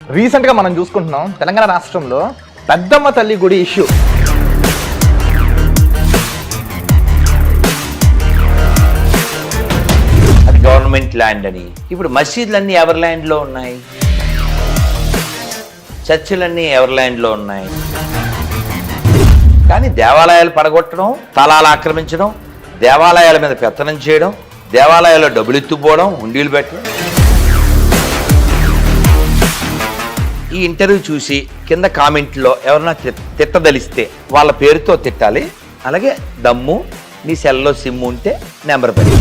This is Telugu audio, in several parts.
రీసెంట్గా మనం చూసుకుంటున్నాం తెలంగాణ రాష్ట్రంలో పెద్దమ్మ తల్లి గుడి ఇష్యూ. అది గవర్నమెంట్ ల్యాండ్ అని. ఇప్పుడు మసీదులన్నీ ఎవరి ల్యాండ్లో ఉన్నాయి? చర్చిలన్నీ ఎవరి ల్యాండ్లో ఉన్నాయి? కానీ దేవాలయాలు పడగొట్టడం, స్థలాలు ఆక్రమించడం, దేవాలయాల మీద పెత్తనం చేయడం, దేవాలయాల్లో డబ్బులు ఎత్తుపోవడం, హుండీలు పెట్టడం. ఈ ఇంటర్వ్యూ చూసి కింద కామెంట్లో ఎవరన్నా తిట్టదలిస్తే వాళ్ళ పేరుతో తిట్టాలి. అలాగే దమ్ము నీ సెల్లో సిమ్ ఉంటే నెంబర్ పెట్టి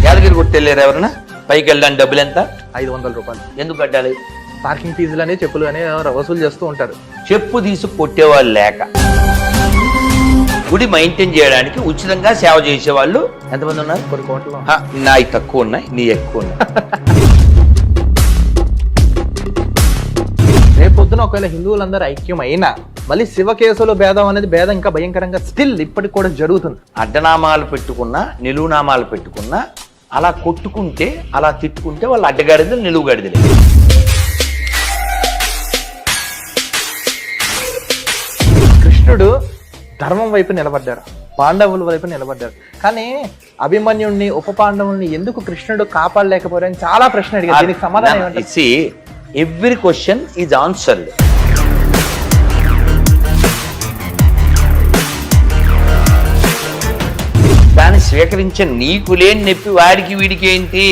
యాదగిరి గుట్టెళ్ళారు ఎవరన్నా పైకి వెళ్ళడానికి డబ్బులు ఎంత? 500 రూపాయలు. ఎందుకు కట్టాలి? పార్కింగ్ ఫీజులని చెప్పులు అని వసూలు చేస్తూ ఉంటారు. చెప్పు తీసి కొట్టేవాళ్ళు లేక గుడి మెయింటైన్ చేయడానికి ఉచితంగా సేవ చేసేవాళ్ళు ఎంతమంది ఉన్నారు? కొన్ని కోట్లు. నాయి తక్కువ ఉన్నాయి, నీ ఎక్కువ ఉన్నాయి. రేపొద్దున ఒకవేళ హిందువులందరూ ఐక్యం అయినా మళ్ళీ శివ కేసులో భేదం అనేది భేదం ఇంకా భయంకరంగా స్టిల్ ఇప్పటికి కూడా జరుగుతుంది. అడ్డనామాలు పెట్టుకున్నా నిలువునామాలు పెట్టుకున్నా అలా కొట్టుకుంటే అలా తిట్టుకుంటే వాళ్ళు అడ్డగాడిదలు నిలువుగాడిదలే. కృష్ణుడు ధర్మం వైపు నిలబడ్డారు, పాండవుల వైపు నిలబడ్డారు. కానీ అభిమన్యుడిని ఉప పాండవుల్ని ఎందుకు కృష్ణుడు కాపాడలేకపోయారని చాలా ప్రశ్న అడిగారు. దీనికి సమాధానం ఏమంటారు? Every question is answered. దాన్ని స్వీకరించే నీకు లేని నొప్పి వాడికి వీడికి ఏంటి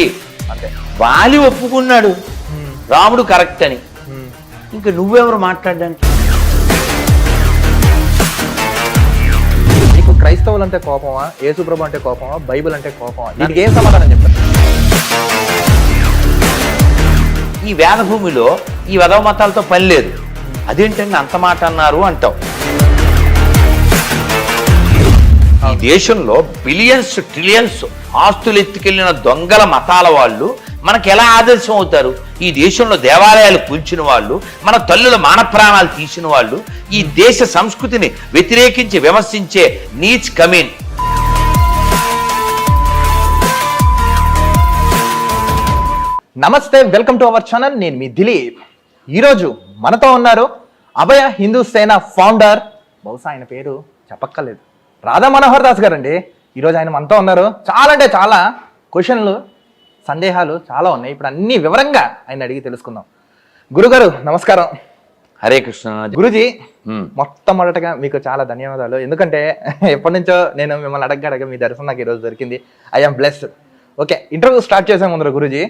అంటే వాలి ఒప్పుకున్నాడు రాముడు కరెక్ట్ అని. ఇంకా నువ్వెవరు మాట్లాడడానికి? నీకు క్రైస్తవులు అంటే కోపమా, యేసుప్రభు అంటే కోపమా, బైబిల్ అంటే కోపమా? దీనికి ఏం సమాధానం చెప్తారు? ఈ వేద భూమిలో ఈ వెధవ మతాలతో పని లేదు. అదేంటండి అంత మాట అన్నారు అంటావు. ఈ దేశంలో బిలియన్స్ ట్రిలియన్స్ ఆస్తులు ఎత్తుకెళ్లిన దొంగల మతాల వాళ్ళు మనకు ఎలా ఆదర్శం అవుతారు? ఈ దేశంలో దేవాలయాలు కూల్చిన వాళ్ళు, మన తల్లుల మాన ప్రాణాలు తీసిన వాళ్ళు, ఈ దేశ సంస్కృతిని వ్యతిరేకించి విమర్శించే నీచ్ కమీన్. నమస్తే, వెల్కమ్ టు అవర్ ఛానల్. నేను మీ దిలీప్. ఈరోజు మనతో ఉన్నారు అభయ హిందూ సేన ఫౌండర్, బహుశా ఆయన పేరు చెప్పక్కర్లేదు, రాధా మనోహర్ దాస్ గారు అండి. ఈరోజు ఆయన మనతో ఉన్నారు. చాలా అంటే చాలా క్వశ్చన్లు, సందేహాలు చాలా ఉన్నాయి. ఇప్పుడు అన్ని వివరంగా ఆయన అడిగి తెలుసుకుందాం. గురుగారు నమస్కారం. హరే కృష్ణ. గురుజీ, మొట్టమొదటగా మీకు చాలా ధన్యవాదాలు. ఎందుకంటే ఎప్పటి నుంచో నేను మిమ్మల్ని అడగ మీ దర్శనం నాకు ఈరోజు దొరికింది. I'm blessed. Okay, interview start చేసే ముందర గురుజీ,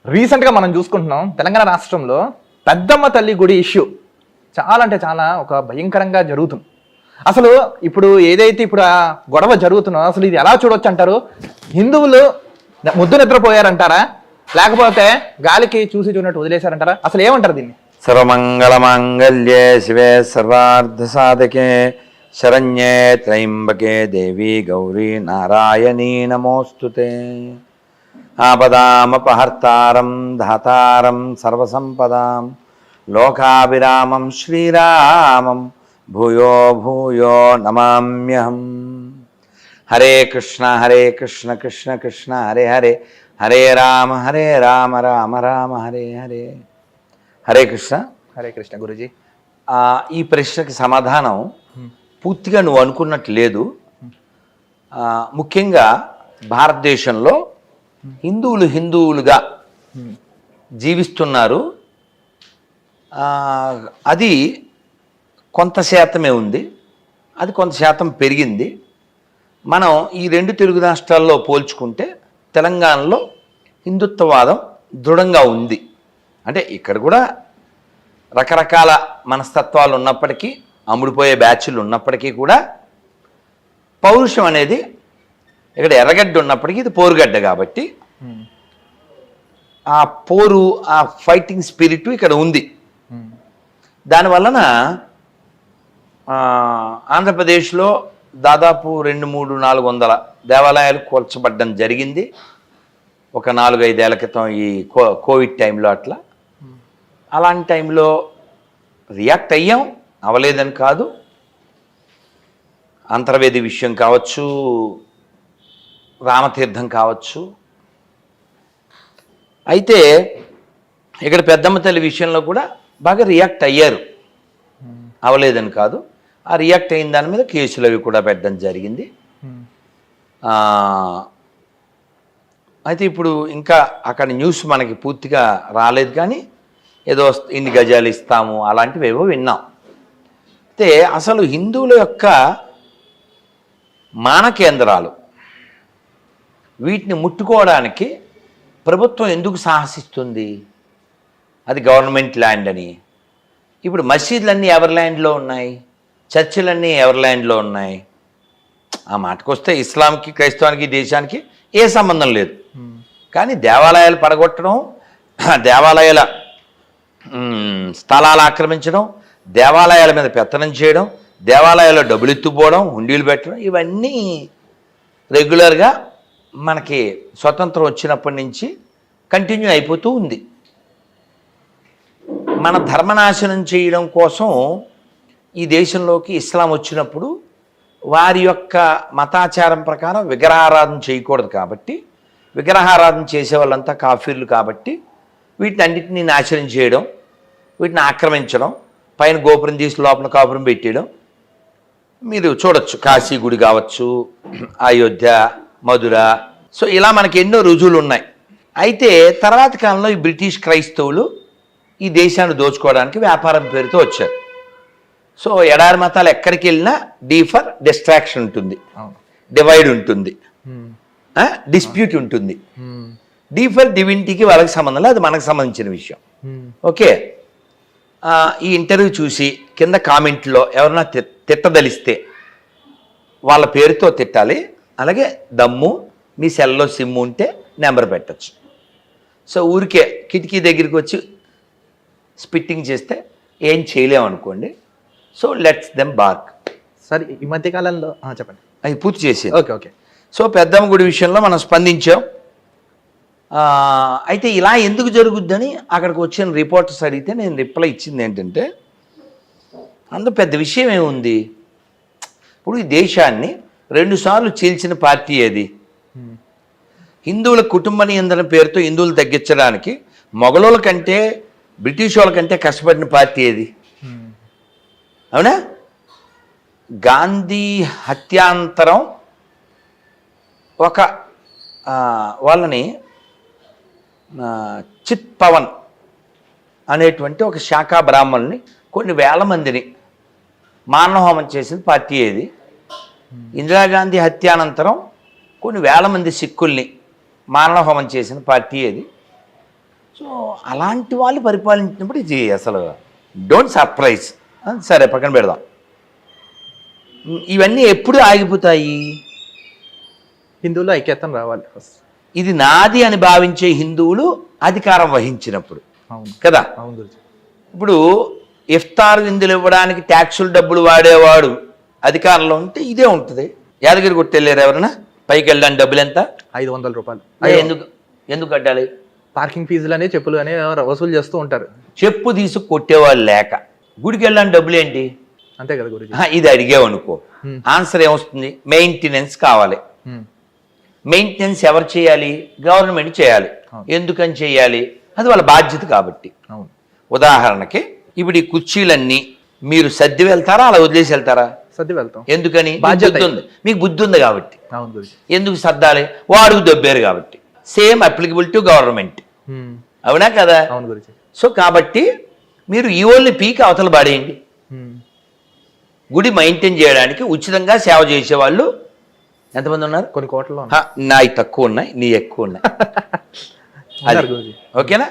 రీసెంట్గా మనం చూసుకుంటున్నాం తెలంగాణ రాష్ట్రంలో పెద్దమ్మ తల్లి గుడి ఇష్యూ చాలా అంటే చాలా ఒక భయంకరంగా జరుగుతుంది. అసలు ఇప్పుడు ఏదైతే ఇప్పుడు ఆ గొడవ జరుగుతుందో అసలు ఇది ఎలా చూడొచ్చు అంటారు? హిందువులు ముద్దు నిద్రపోయారంటారా, లేకపోతే గాలికి చూసి చూడట్టు వదిలేశారంటారా? అసలు ఏమంటారు దీన్ని? సర్వమంగళ మాంగళ్యే శివే సర్వార్థ సాధకే శరణ్యే త్రయంబకే దేవి గౌరీ నారాయణీ నమోస్తుతే. ఆపదామపహర్తారం ధాతారం సర్వసంపదాం లోకాభిరామం శ్రీరామం భూయో భూయో నమామ్యహం. హరే కృష్ణ కృష్ణ కృష్ణ హరే హరే, హరే రామ రామ రామ హరే హరే. హరే కృష్ణ. హరే కృష్ణ గురుజీ. ఈ ప్రశ్నకి సమాధానం పూర్తిగా నువ్వు అనుకున్నట్టు లేదు. ముఖ్యంగా భారతదేశంలో హిందువులుగా జీవిస్తున్నారు. అది కొంత శాతమే ఉంది, అది కొంత శాతం పెరిగింది. మనం ఈ రెండు తెలుగు రాష్ట్రాల్లో పోల్చుకుంటే తెలంగాణలో హిందుత్వవాదం దృఢంగా ఉంది. అంటే ఇక్కడ కూడా రకరకాల మనస్తత్వాలు ఉన్నప్పటికీ, అమ్ముడిపోయే బ్యాచ్లు ఉన్నప్పటికీ కూడా పౌరుషం అనేది ఇక్కడ ఎర్రగడ్డ ఉన్నప్పటికీ ఇది పోరుగడ్డ కాబట్టి ఆ పోరు, ఆ ఫైటింగ్ స్పిరిట్ ఇక్కడ ఉంది. దానివలన ఆంధ్రప్రదేశ్లో దాదాపు 200-400 దేవాలయాలు కూల్చబడ్డం జరిగింది ఒక 4-5 ఏళ్ల క్రితం, ఈ కోవిడ్ టైంలో. అలాంటి టైంలో రియాక్ట్ అయ్యాం, అవలేదని కాదు. అంతర్వేది విషయం కావచ్చు, రామతీర్థం కావచ్చు, అయితే ఇక్కడ పెద్దమ్మ తల్లి విషయంలో కూడా బాగా రియాక్ట్ అయ్యారు, అవలేదని కాదు. ఆ రియాక్ట్ అయిన దాని మీద కేసులు అవి కూడా పెట్టడం జరిగింది. అయితే ఇప్పుడు ఇంకా అక్కడ న్యూస్ మనకి పూర్తిగా రాలేదు, కానీ ఏదో ఇన్ని గజాలు ఇస్తాము అలాంటివి ఏవో విన్నాం. అయితే అసలు హిందువుల యొక్క మానకేంద్రాలు వీటిని ముట్టుకోవడానికి ప్రభుత్వం ఎందుకు సాహసిస్తుంది? అది గవర్నమెంట్ ల్యాండ్ అని. ఇప్పుడు మసీదులన్నీ ఎవరి ల్యాండ్లో ఉన్నాయి, చర్చిలన్నీ ఎవరి ల్యాండ్లో ఉన్నాయి? ఆ మాటకొస్తే ఇస్లాంకి, క్రైస్తవానికి, దేశానికి ఏ సంబంధం లేదు. కానీ దేవాలయాలు పడగొట్టడం, దేవాలయాల స్థలాలు ఆక్రమించడం, దేవాలయాల మీద పెత్తనం చేయడం, దేవాలయాల్లో డబ్బులు ఎత్తుపోవడం, హుండీలు పెట్టడం, ఇవన్నీ రెగ్యులర్గా మనకి స్వతంత్రం వచ్చినప్పటి నుంచి కంటిన్యూ అయిపోతూ ఉంది. మన ధర్మనాశనం చేయడం కోసం ఈ దేశంలోకి ఇస్లాం వచ్చినప్పుడు వారి యొక్క మతాచారం ప్రకారం విగ్రహారాధన చేయకూడదు కాబట్టి, విగ్రహారాధన చేసే వాళ్ళంతా కాఫీర్లు కాబట్టి వీటిని అన్నింటినీ నాశనం చేయడం, వీటిని ఆక్రమించడం, పైన గోపురం తీసి లోపల కాపురం పెట్టేయడం మీరు చూడొచ్చు. కాశీ గుడి కావచ్చు, అయోధ్య, మధుర, సో ఇలా మనకి ఎన్నో రుజువులు ఉన్నాయి. అయితే తర్వాత కాలంలో ఈ బ్రిటిష్ క్రైస్తవులు ఈ దేశాన్ని దోచుకోవడానికి వ్యాపారం పేరుతో వచ్చారు. సో ఎడారి మతాలు ఎక్కడికి వెళ్ళినా డీ ఫర్ డిస్ట్రాక్షన్ ఉంటుంది, డివైడ్ ఉంటుంది, డిస్ప్యూట్ ఉంటుంది. డీ ఫర్ డివినిటీకి వాళ్ళకి సంబంధం లేదు, అది మనకు సంబంధించిన విషయం. ఓకే, ఈ ఇంటర్వ్యూ చూసి కింద కామెంట్లో ఎవరన్నా తిట్టదలిస్తే వాళ్ళ పేరుతో తిట్టాలి. అలాగే దమ్ము మీ సెల్లో సిమ్ ఉంటే నెంబర్ పెట్టచ్చు. సో ఊరికే కిటికీ దగ్గరికి వచ్చి స్పిట్టింగ్ చేస్తే ఏం చేయలేమనుకోండి. So let's them bark. సరే, ఈ మధ్యకాలంలో చెప్పండి. అది పూర్తి చేసేది. Okay okay. సో పెద్దమ్మ గుడి విషయంలో మనం స్పందించాం. అయితే ఇలా ఎందుకు జరుగుద్దని అక్కడికి వచ్చిన రిపోర్టర్స్ అడిగితే నేను రిప్లై ఇచ్చింది ఏంటంటే, అందులో పెద్ద విషయం ఏముంది? ఇప్పుడు ఈ దేశాన్ని 2 సార్లు చీల్చిన పార్టీ ఏది? హిందువుల కుటుంబ నియంత్రణ పేరుతో హిందువులు తగ్గించడానికి మొఘలుల కంటే, బ్రిటిష్ వాళ్ళ కంటే కష్టపడిన పార్టీ ఏది? అవునా? గాంధీ హత్యాంతరం ఒక వాళ్ళని చిత్ పవన్ అనేటువంటి ఒక శాఖా బ్రాహ్మణుల్ని కొన్ని వేల మందిని మానవహోమం చేసిన పార్టీ ఏది? ఇందిరాగాంధీ హత్యానంతరం కొన్ని వేల మంది సిక్కుల్ని మానవహోమం చేసిన పార్టీ ఏది? సో అలాంటి వాళ్ళు పరిపాలించినప్పుడు ఇది అసలు డోంట్ సర్ప్రైజ్. సరే, పక్కన పెడదాం. ఇవన్నీ ఎప్పుడు ఆగిపోతాయి? హిందువులు ఐక్యతం రావాలి ఫస్ట్. ఇది నాది అని భావించే హిందువులు అధికారం వహించినప్పుడు కదా. ఇప్పుడు ఇఫ్తార్ విందులు ఇవ్వడానికి ట్యాక్సులు డబ్బులు వాడేవాడు అధికారంలో ఉంటే ఇదే ఉంటుంది. యాదగిరి కొట్టెళ్ళారు ఎవరైనా? పైకి వెళ్ళడానికి డబ్బులు ఎంత? 500 రూపాయలు. ఎందుకు కట్టాలి? పార్కింగ్ ఫీజులు అని, చెప్పులు అని వసూలు చేస్తూ ఉంటారు. చెప్పు తీసు కొట్టేవాళ్ళు లేక గుడికి వెళ్ళడానికి డబ్బులు ఏంటి? అంతే కదా గురించి. ఇది అడిగేవనుకో, ఆన్సర్ ఏమొస్తుంది? మెయింటెనెన్స్ కావాలి. మెయింటెనెన్స్ ఎవరు చేయాలి? గవర్నమెంట్ చేయాలి. ఎందుకని చేయాలి? అది వాళ్ళ బాధ్యత కాబట్టి. ఉదాహరణకి ఇప్పుడు ఈ కుర్చీలన్నీ మీరు సర్ది వెళ్తారా, అలా వదిలేసి వెళ్తారా? సర్ది వెళ్తాం. ఎందుకని? బాధ్యత ఉంది, మీకు బుద్ధి ఉంది కాబట్టి. ఎందుకు సర్దాలి? వాడుకు దొబ్బారు కాబట్టి. Same applicable to government. అవునా కదా? సో కాబట్టి మీరు ఈ ఓన్లీ పీకి అవతల పడేయండి. గుడి మెయింటైన్ చేయడానికి ఉచితంగా సేవ చేసేవాళ్ళు ఎంతమంది ఉన్నారు? కొన్ని కోట్లలో. నాయి తక్కువ ఉన్నాయి, నీ ఎక్కువ ఉన్నాయి. ఓకేనా?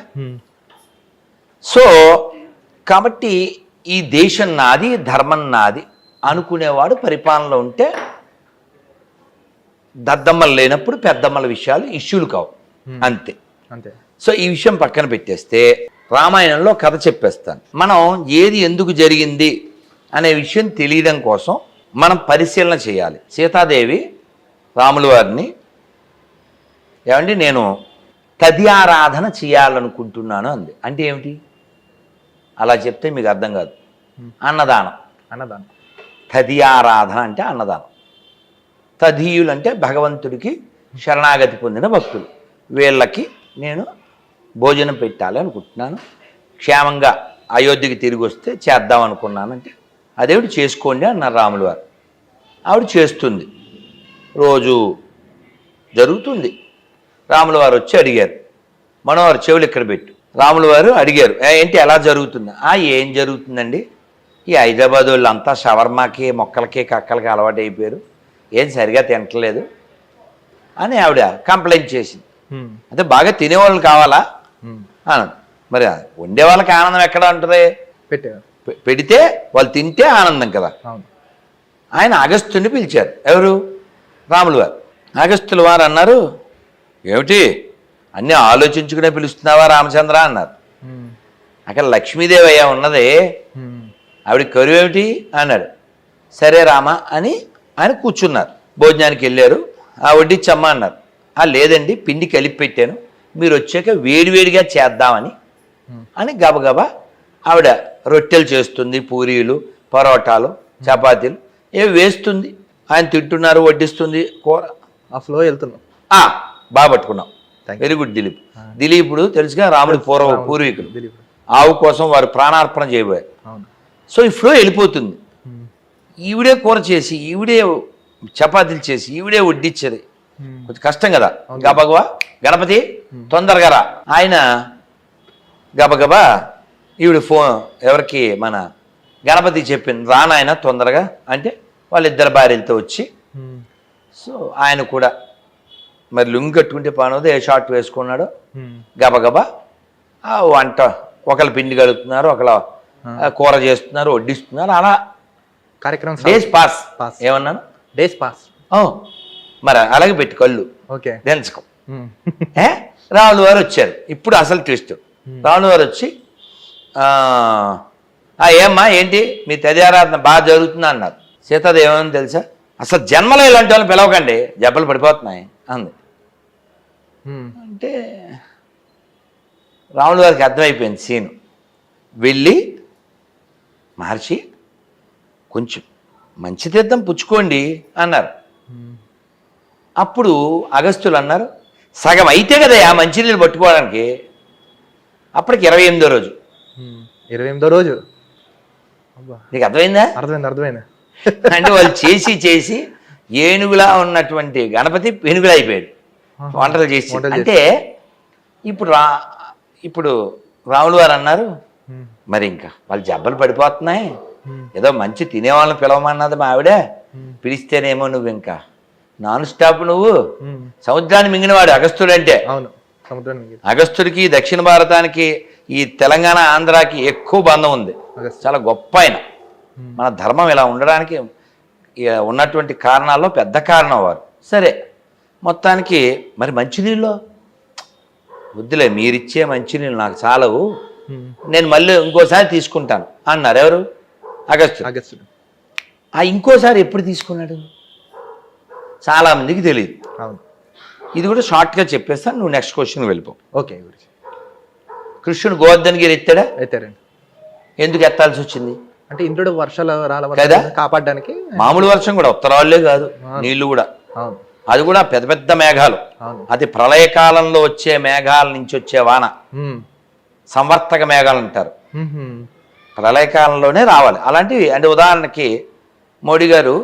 సో కాబట్టి ఈ దేశం నాది, ధర్మం నాది అనుకునేవాడు పరిపాలనలో ఉంటే దద్దమ్మలు లేనప్పుడు పెద్దమ్మల విషయాలు ఇష్యూలు కావు. అంతే. సో ఈ విషయం పక్కన పెట్టేస్తే రామాయణంలో కథ చెప్పేస్తాను. మనం ఏది ఎందుకు జరిగింది అనే విషయం తెలియడం కోసం మనం పరిశీలన చేయాలి. సీతాదేవి రాముల వారిని ఏమండి నేను తదియారాధన చేయాలనుకుంటున్నాను అంది. అంటే ఏమిటి? అలా చెప్తే మీకు అర్థం కాదు. అన్నదానం. తదియారాధన అంటే అన్నదానం. తదీయులు అంటే భగవంతుడికి శరణాగతి పొందిన భక్తులు. వీళ్ళకి నేను భోజనం పెట్టాలి అనుకుంటున్నాను, క్షేమంగా అయోధ్యకి తిరిగి వస్తే చేద్దాం అనుకున్నాను అంటే అదేవిడు చేసుకోండి అన్నారు రాములు వారు. ఆవిడ చేస్తుంది, రోజు జరుగుతుంది. రాములు వారు వచ్చి అడిగారు, మనోహర్ చెవులు ఇక్కడ పెట్టు. రాములు వారు అడిగారు, ఏంటి ఎలా జరుగుతుంది? ఏం జరుగుతుందండి, ఈ హైదరాబాద్ వాళ్ళు అంతా షవర్మాకి మొక్కలకి కక్కలకి అలవాటు అయిపోయారు, ఏం సరిగా తినట్లేదు అని ఆవిడ కంప్లైంట్ చేసింది. అంటే బాగా తినేవాళ్ళు కావాలా అన్నది. మరి వండే వాళ్ళకి ఆనందం ఎక్కడ ఉంటుంది? పెడితే వాళ్ళు తింటే ఆనందం కదా. ఆయన అగస్త్యుని పిలిచారు. ఎవరు? రాములు వారు. అగస్త్యుల వారు అన్నారు, ఏమిటి అన్నీ ఆలోచించుకునే పిలుస్తున్నావా రామచంద్ర అన్నారు. అక్కడ లక్ష్మీదేవి అయ్యా ఉన్నది, ఆవిడ కరువు ఏమిటి అన్నాడు. సరే రామ అని ఆయన కూర్చున్నారు. భోజనానికి వెళ్ళారు. వడ్డిచ్చమ్మ అన్నారు. లేదండి, పిండి కలిపి పెట్టాను, మీరు వచ్చాక వేడివేడిగా చేద్దామని అని గబగబా ఆవిడ రొట్టెలు చేస్తుంది, పూరీలు, పరోటాలు, చపాతీలు ఏవి వేస్తుంది. ఆయన తింటున్నారు, వడ్డిస్తుంది, కూర. ఆ ఫ్లో వెళ్తున్నాం. బాగా పట్టుకున్నాం. Very good Dilip. దిలీపుడు తెలుసుగా రాముడి పూర్వీకులు. ఆవు కోసం వారు ప్రాణార్పణ చేయబోయారు. సో ఈ ఫ్లో వెళ్ళిపోతుంది. ఈవిడే కూర చేసి, ఈవిడే చపాతీలు చేసి, ఈవిడే వడ్డిచ్చేది. కొంచెం కష్టం కదా. గబగబా గణపతి తొందరగా రా. ఆయన గబగబా ఈవిడ ఫోన్ ఎవరికి, మన గణపతి చెప్పింది, రానాయన తొందరగా అంటే వాళ్ళిద్దరు భార్యలతో వచ్చి, సో ఆయన కూడా మరి లుంగి కట్టుకుంటే పానోదో ఏ షార్ట్ వేసుకున్నాడు. గబగబా వంట ఒకళ్ళు పిండి కలుపుతున్నారు, ఒకళ్ళ కూర చేస్తున్నారు, వడ్డిస్తున్నారు. అలా కార్యక్రమం డేస్ పాస్. ఏమన్నాను? Days pass. మరి అలాగే పెట్టి కళ్ళు దెంచకం. రాములు వారు వచ్చారు. ఇప్పుడు అసలు ట్విస్ట్. రాములు వారు వచ్చి, ఏమ్మా ఏంటి మీ తదియారాధన బాగా జరుగుతుందా అన్నారు. సీతాదేవి ఏమని తెలుసా, అసలు జన్మలో ఇలాంటి వాళ్ళని పిలవకండి, జబ్బలు పడిపోతున్నాయి అంది. అంటే రాములు వారికి అర్థమైపోయింది సీను. వెళ్ళి, మహర్షి కొంచెం మంచి తీర్థం పుచ్చుకోండి అన్నారు. అప్పుడు అగస్త్యులు అన్నారు, సగం అయితే కదా ఆ మంచినీళ్ళు పట్టుకోవడానికి. అప్పటికి 28వ రోజు. 28వ రోజు. నీకు అర్థమైందా? అర్థమైంది. అంటే వాళ్ళు చేసి చేసి ఏనుగులా ఉన్నటువంటి గణపతి పెనుగులా అయిపోయాడు వంటలు చేసి. అంటే ఇప్పుడు రాములు వారు అన్నారు, మరి ఇంకా వాళ్ళు జబ్బలు పడిపోతున్నాయి, ఏదో మంచి తినేవాళ్ళని పిలవమన్నది మా ఆవిడ, పిలిస్తేనేమో నువ్వు ఇంకా నాన్ స్టాప్, నువ్వు సముద్రాన్ని మింగినవాడు అగస్త్యుడు అంటే. అగస్త్యుడికి దక్షిణ భారతానికి, ఈ తెలంగాణ ఆంధ్రాకి ఎక్కువ బంధం ఉంది. చాలా గొప్ప ఆయన. మన ధర్మం ఇలా ఉండడానికి ఉన్నటువంటి కారణాల్లో పెద్ద కారణం వారు. సరే, మొత్తానికి మరి మంచినీళ్ళు వద్దులే, మీరిచ్చే మంచినీళ్ళు నాకు చాలవు, నేను మళ్ళీ ఇంకోసారి తీసుకుంటాను అన్నారు. ఎవరు? అగస్త్యుడు. ఇంకోసారి ఎప్పుడు తీసుకున్నాడు చాలామందికి తెలియదు. ఇది కూడా షార్ట్గా చెప్పేస్తాను, నువ్వు నెక్స్ట్ క్వశ్చన్ వెళ్ళిపో. ఓకే. కృష్ణుడు గోవర్ధనగిరి ఎత్తారండి. ఎందుకు ఎత్తాల్సి వచ్చింది అంటే ఇంద్రుడు వర్షాలు కదా కాపాడడానికి. మామూలు వర్షం కూడా, ఉత్తరాళ్లే కాదు, నీళ్లు కూడా. అది కూడా పెద్ద పెద్ద మేఘాలు. అది ప్రళయకాలంలో వచ్చే మేఘాల నుంచి వచ్చే వాన, సంవర్తక మేఘాలు అంటారు. ప్రళయకాలంలోనే రావాలి అలాంటివి. అంటే ఉదాహరణకి మోడీ గారు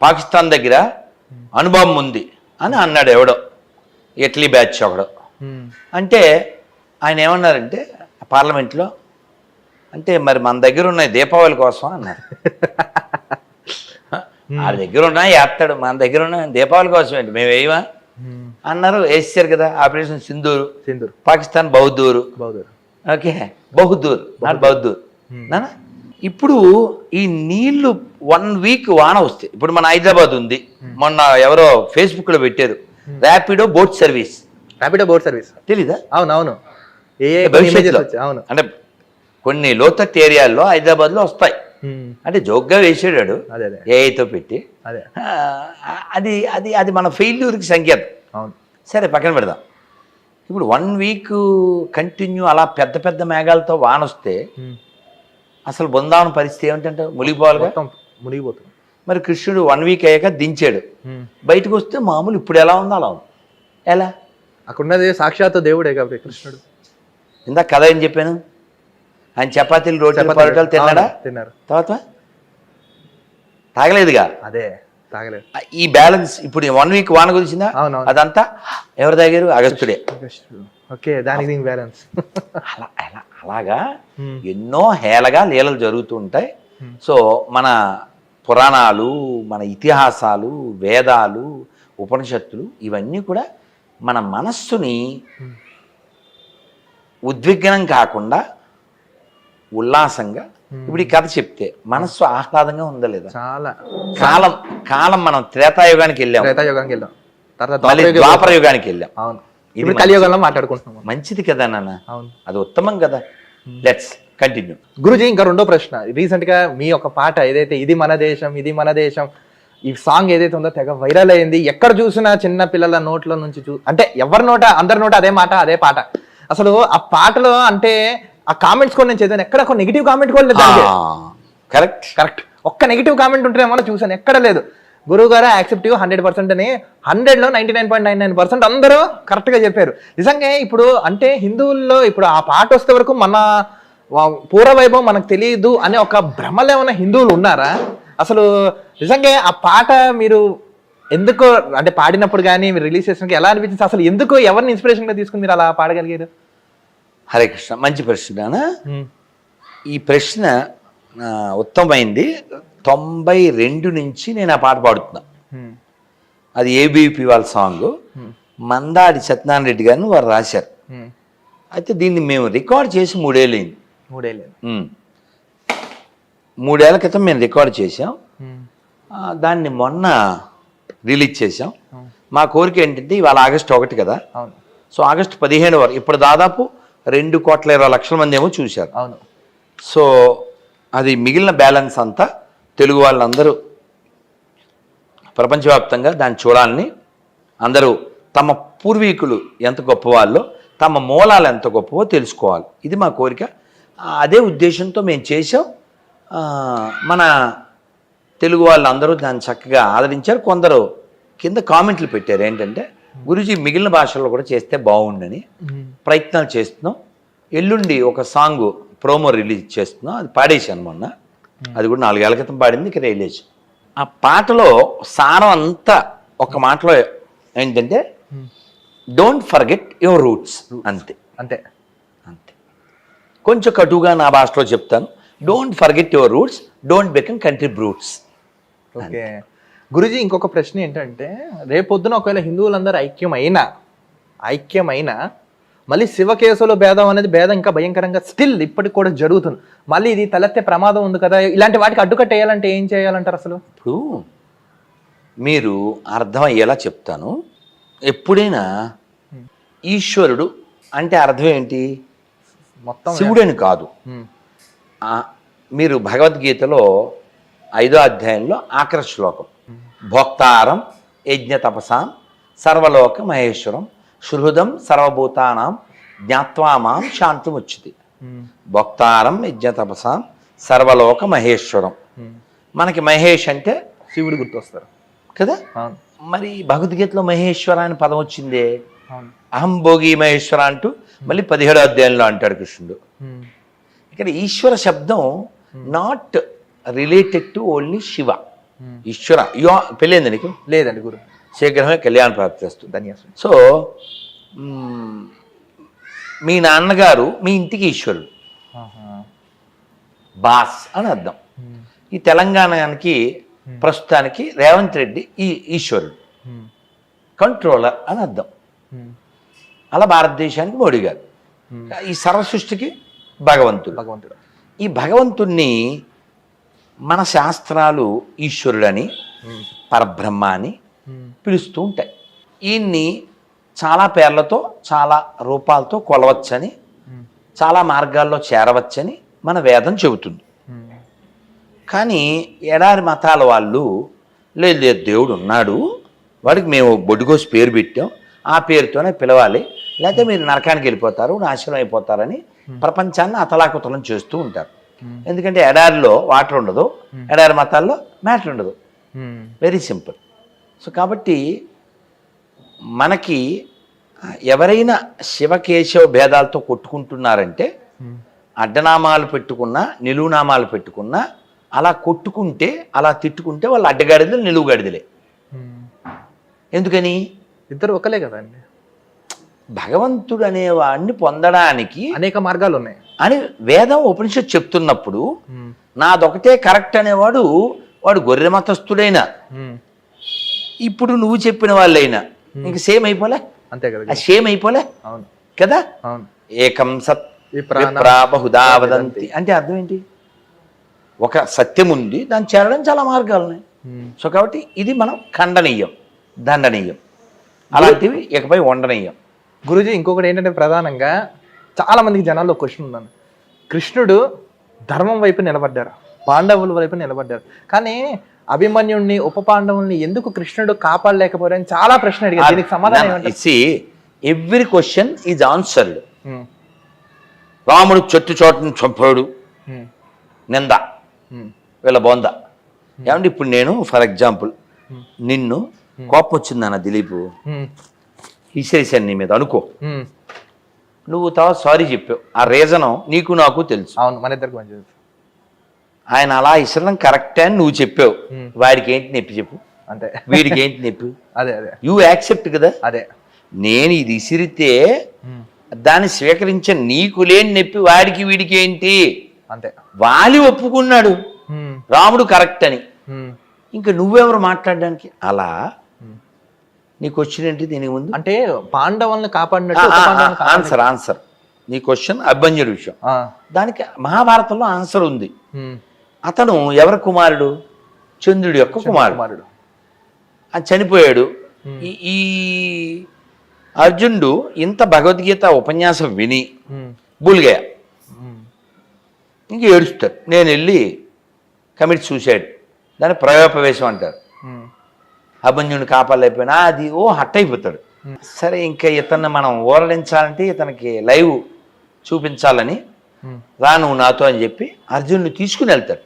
పాకిస్తాన్ దగ్గర అనుభవం ఉంది అని అన్నాడు ఎవడో, ఇటలీ బ్యాచ్ ఒకడు. అంటే ఆయన ఏమన్నారంటే పార్లమెంట్లో, అంటే మరి మన దగ్గర ఉన్నాయి దీపావళి కోసం అన్నారు. వాళ్ళ దగ్గర ఉన్నాయి వేస్తాడు, మన దగ్గర ఉన్నాయి దీపావళి కోసం ఏంటి మేము వేయమా అన్నారు. వేసారు కదా. ఆపరేషన్ సింధూరు, పాకిస్తాన్ బౌద్ధూరు. ఓకే, బహుదూర్ నాట్ బౌద్ధూర్ నానా. ఇప్పుడు ఈ నీళ్లు 1 వీక్ వాన వస్తాయి. ఇప్పుడు మన హైదరాబాద్ ఉంది, మొన్న ఎవరో ఫేస్బుక్ లో పెట్టారు, ర్యాపిడో బోట్ సర్వీస్. తెలీదా? అవును. అంటే కొన్ని లోతట్టు ఏరియాల్లో హైదరాబాద్ లో వస్తాయి. అంటే జోక్గా వేసాడు ఏఐతో పెట్టి. అది అది అది మన ఫెయిల్యూర్కి సంకేతం. సరే, పక్కన పెడదాం. ఇప్పుడు 1 వీక్ కంటిన్యూ అలా పెద్ద పెద్ద మేఘాలతో వాన వస్తే అసలు బృందావన పరిస్థితి ఏమిటంటే మునిగిపోతుంది. మరి కృష్ణుడు 1 వీక్ అయ్యాక దించాడు, బయటకు వస్తే మామూలు ఇప్పుడు ఎలా ఉందో అలా ఉంది. ఎలా అక్కడ ఉన్నది సాక్షాత్ దేవుడే కాబట్టి కృష్ణుడు. ఇందాక కథ ఏం చెప్పాను, ఆయన చపాతీలు రోటీలు పరోటాలు తిన్నాడా? తిన్నారు. తర్వాత తాగలేదుగా, అదే తాగలేదు. ఈ బ్యాలెన్స్ ఇప్పుడు 1 వీక్ వాన కురిసిందా, అవునవును. అదంతా ఎవరు తాగారు? అగస్త్యుడే. ఓకే, దానికి దీనికి బ్యాలెన్స్. అలాగా ఎన్నో హేళగా లీలలు జరుగుతూ ఉంటాయి. సో మన పురాణాలు, మన ఇతిహాసాలు, వేదాలు, ఉపనిషత్తులు ఇవన్నీ కూడా మన మనస్సుని ఉద్విగ్నం కాకుండా ఉల్లాసంగా, ఇప్పుడు ఈ కథ చెప్తే మనస్సు ఆహ్లాదంగా ఉందా లేదా? చాలా. కాలం మనం త్రేతాయుగానికి వెళ్ళాం, త్రేతాయుగానికి వెళ్ళాం, తర్వాత ద్వాపర యుగానికి వెళ్ళాం. అవును, ఇది కలియుగంలో మాట్లాడుకుంటున్నాం. మంచిది కదా నాన్న, అవును, అది ఉత్తమం కదా. Let's continue. గురుజీ, ఇంకా రెండో ప్రశ్న. రీసెంట్ గా మీ ఒక పాట ఏదైతే ఇది మన దేశం, ఇది మన దేశం, ఈ సాంగ్ ఏదైతే ఉందో తెగ వైరల్ అయింది. ఎక్కడ చూసినా చిన్న పిల్లల నోట్ల నుంచి అంటే ఎవరి నోట, అందరి నోట అదే మాట, అదే పాట. అసలు ఆ పాటలో అంటే ఆ కామెంట్స్ కూడా నేను చదివాను, ఎక్కడ ఒక నెగిటివ్ కామెంట్ కూడా లేదు. కరెక్ట్ కరెక్ట్, ఒక్క నెగిటివ్ కామెంట్ ఉంటేనేమో చూసాను, ఎక్కడ లేదు. గురువు గారు యాక్సెప్టివ్ 100% అని 100లో 99.99% అందరూ కరెక్ట్ గా చెప్పారు. నిజంగా ఇప్పుడు అంటే హిందువుల్లో ఇప్పుడు ఆ పాట వస్తే వరకు మన పూర్వ వైభవం మనకు తెలియదు అనే ఒక భ్రమలో ఏమైనా హిందువులు ఉన్నారా? అసలు నిజంగా ఆ పాట మీరు ఎందుకు అంటే పాడినప్పుడు కానీ మీరు రిలీజ్ చేసినప్పుడు ఎలా అనిపించింది? అసలు ఎందుకు ఎవరిని ఇన్స్పిరేషన్ గా తీసుకుని మీరు అలా పాడగలిగారు? హరే కృష్ణ, మంచి ప్రశ్న. ఈ ప్రశ్న ఉత్తమమైంది. 92 నుంచి నేను ఆ పాట పాడుతున్నా. అది ఏబీపీ వాళ్ళ సాంగ్, మందాడి సత్యనారాయణ రెడ్డి గారిని వారు రాశారు. అయితే దీన్ని మేము రికార్డ్ చేసి 3 ఏళ్ళైంది. 3 ఏళ్ల క్రితం మేము రికార్డ్ చేసాం, దాన్ని మొన్న రిలీజ్ చేసాం. మా కోరిక ఏంటంటే ఇవాళ ఆగస్టు 1 కదా, సో ఆగస్టు 15 వరకు ఇప్పుడు దాదాపు 2,20,00,000 మంది ఏమో చూశారు. సో అది మిగిలిన బ్యాలెన్స్ అంతా తెలుగు వాళ్ళందరూ ప్రపంచవ్యాప్తంగా దాన్ని చూడాలని, అందరూ తమ పూర్వీకులు ఎంత గొప్పవాళ్ళో, తమ మూలాలు ఎంత గొప్పవో తెలుసుకోవాలి. ఇది మా కోరిక. అదే ఉద్దేశంతో మేము చేసాం. మన తెలుగు వాళ్ళందరూ దాన్ని చక్కగా ఆదరించారు. కొందరు కింద కామెంట్లు పెట్టారు ఏంటంటే, గురూజీ మిగిలిన భాషల్లో కూడా చేస్తే బాగుండని ప్రయత్నాలు చేస్తున్నాం. ఎల్లుండి ఒక సాంగ్ ప్రోమో రిలీజ్ చేస్తున్నాం, అది పాడేశాను మొన్న. అది కూడా 4 ఏళ్ల క్రితం పాడింది, ఇక్కడ రిలీజ్. ఆ పాటలో సారం అంతా ఒక మాటలో ఏంటంటే, డోంట్ ఫర్గెట్ యువర్ రూట్స్. అంతే అంతే అంతే. కొంచెం కటుగా నా భాషలో చెప్తాను, don't forget your roots, don't become country brutes. Okay Guruji, ఇంకొక ప్రశ్న ఏంటంటే, రేపొద్దున ఒకవేళ హిందువులందరూ ఐక్యమైన మళ్ళీ శివకేశవుల భేదం అనేది భేదం ఇంకా భయంకరంగా స్టిల్ ఇప్పటికి కూడా జరుగుతుంది. మళ్ళీ ఇది తలెత్తే ప్రమాదం ఉంది కదా, ఇలాంటి వాటికి అడ్డుకట్టేయాలంటే ఏం చేయాలంటారు? అసలు ఇప్పుడు మీరు అర్థమయ్యేలా చెప్తాను. ఎప్పుడైనా ఈశ్వరుడు అంటే అర్థం ఏంటి? మొత్తం శివుడని కాదు. మీరు భగవద్గీతలో 5వ అధ్యాయంలో ఆఖరి శ్లోకం, భోక్తారం యజ్ఞ తపసాం సర్వలోక మహేశ్వరం సుహృదం సర్వభూతానాం జ్ఞాత్వా మాం శాంతిముచ్యతే. భోక్తారం యజ్ఞ తపసాం సర్వలోక మహేశ్వరం. మనకి మహేష్ అంటే శివుడు గుర్తొస్తారు కదా. మరి భగవద్గీతలో మహేశ్వర అని పదం వచ్చిందే, అహం భోగి మహేశ్వర అంటూ మళ్ళీ 17వ అధ్యాయంలో అంటాడు కృష్ణుడు. ఇక్కడ ఈశ్వర శబ్దం not related to only Shiva. Ishwara పెళ్ళైంది నీకు? లేదండి గురు, శీఘ్రమే కళ్యాణ ప్రాప్తి చేస్తుంది. ధన్యవాదాలు. సో మీ నాన్నగారు మీ ఇంటికి ఈశ్వరుడు, బాస్ అని అర్థం. ఈ తెలంగాణకి ప్రస్తుతానికి రేవంత్ రెడ్డి ఈ ఈశ్వరుడు, కంట్రోలర్ అని అర్థం. అలా భారతదేశానికి మోడీ గారు, ఈ సర్వసృష్టికి భగవంతుడు. ఈ భగవంతుణ్ణి మన శాస్త్రాలు ఈశ్వరుడని, పరబ్రహ్మ అని పిలుస్తూ ఉంటాయి. ఈయన్ని చాలా పేర్లతో, చాలా రూపాలతో కొలవచ్చని, చాలా మార్గాల్లో చేరవచ్చని మన వేదం చెబుతుంది. కానీ ఎడారి మతాల వాళ్ళు లేదు లేదు దేవుడు ఉన్నాడు, వాడికి మేము బొడ్డుకోసి పేరు పెట్టాం, ఆ పేరుతోనే పిలవాలి, లేకపోతే మీరు నరకానికి వెళ్ళిపోతారు, నాశనం అయిపోతారని ప్రపంచాన్ని అతలాకుతలం చేస్తూ ఉంటారు. ఎందుకంటే ఎడారిలో వాటర్ ఉండదు, ఎడారి మతాల్లో మ్యాటర్ ఉండదు. Very simple. సో కాబట్టి మనకి ఎవరైనా శివకేశవ భేదాలతో కొట్టుకుంటున్నారంటే అడ్డనామాలు పెట్టుకున్నా నిలువునామాలు పెట్టుకున్నా అలా కొట్టుకుంటే అలా తిట్టుకుంటే వాళ్ళు అడ్డగాడిదలు నిలువు గాడిదలే. ఎందుకని? ఇద్దరు ఒకలే కదండి. భగవంతుడు అనేవాడిని పొందడానికి అనేక మార్గాలు ఉన్నాయి అని వేదం ఉపనిషత్తు చెప్తున్నప్పుడు నాదొకటే కరెక్ట్ అనేవాడు వాడు గొర్రె మతస్థుడైనా ఇప్పుడు నువ్వు చెప్పిన వాళ్ళైనా ఇంక సేమ్ అయిపోలే, అంతే కదా, సేమ్ అయిపోలే. అవును కదా. అవును. ఏకం సత్ విప్రా బహుధా వదంతి అంటే అర్థం ఏంటి? ఒక సత్యం ఉంది, దాన్ని చేరడం చాలా మార్గాలు ఉన్నాయి. సో కాబట్టి ఇది మనం ఖండనీయం, దండనీయం, అలాంటివి ఇకపై వండనీయం. గురూజీ ఇంకొకటి ఏంటంటే ప్రధానంగా చాలా మందికి జనాల్లో క్వశ్చన్ ఉన్నాను. కృష్ణుడు ధర్మం వైపు నిలబడ్డారు, పాండవుల వైపు నిలబడ్డారు, కానీ అభిమన్యుడిని ఉప పాండవుల్ని ఎందుకు కృష్ణుడు కాపాడలేకపోయారని చాలా ప్రశ్న అడిగారు. దీనికి సమాధానం ఏమంటారు? Every question is answered. రాముడు చెట్టు చోటను చంపాడు, నింద వీళ్ళ బోంద. ఏమంటే ఇప్పుడు నేను ఫర్ ఎగ్జాంపుల్ నిన్ను కోపం వచ్చిందన్న దిలీప్ విసిరేసాను నీ మీద అనుకో, నువ్వు తర్వాత సారీ చెప్పావు, ఆ రీజను నీకు నాకు తెలుసు. అవును, మన ఇద్దరికి మంచిది. ఆయన అలా ఇసరడం కరెక్టే అని నువ్వు చెప్పావు, వాడికి ఏంటి నొప్పి చెప్పు, అంతే. వీడికి ఏంటి నొప్పి, అదే అదే యూ యాక్సెప్ట్ కదా. అదే నేను ఇది ఇసిరితే దాన్ని స్వీకరించే నీకు లేని నొప్పి వాడికి వీడికి ఏంటి, అంతే. వాలి ఒప్పుకున్నాడు రాముడు కరెక్ట్ అని, ఇంకా నువ్వెవరు మాట్లాడడానికి? అలా నీకు క్వశ్చన్ ఏంటి దీనికి ముందు? అంటే పాండవులను కాపాడినట్టు ఆన్సర్ నీ క్వశ్చన్ అభిమన్యుడి విషయం, దానికి మహాభారతంలో ఆన్సర్ ఉంది. అతను ఎవరి కుమారుడు? చంద్రుడి యొక్క కుమారుడు. అది చనిపోయాడు. ఈ అర్జునుడు ఇంత భగవద్గీత ఉపన్యాసం విని బుల్గా ఇంక ఏడుస్తాడు. నేను వెళ్ళి కమిట్ సూసైడ్, దాన్ని ప్రయోపవేశం అంటారు. అభిమన్యుడిని కాపాడలేకపోయినా అది హట్ అయిపోతాడు. సరే ఇంకా ఇతన్ని మనం ఊరడించాలంటే ఇతనికి లైవ్ చూపించాలని రా నువ్వు నాతో అని చెప్పి అర్జునుడిని తీసుకుని వెళ్తాడు.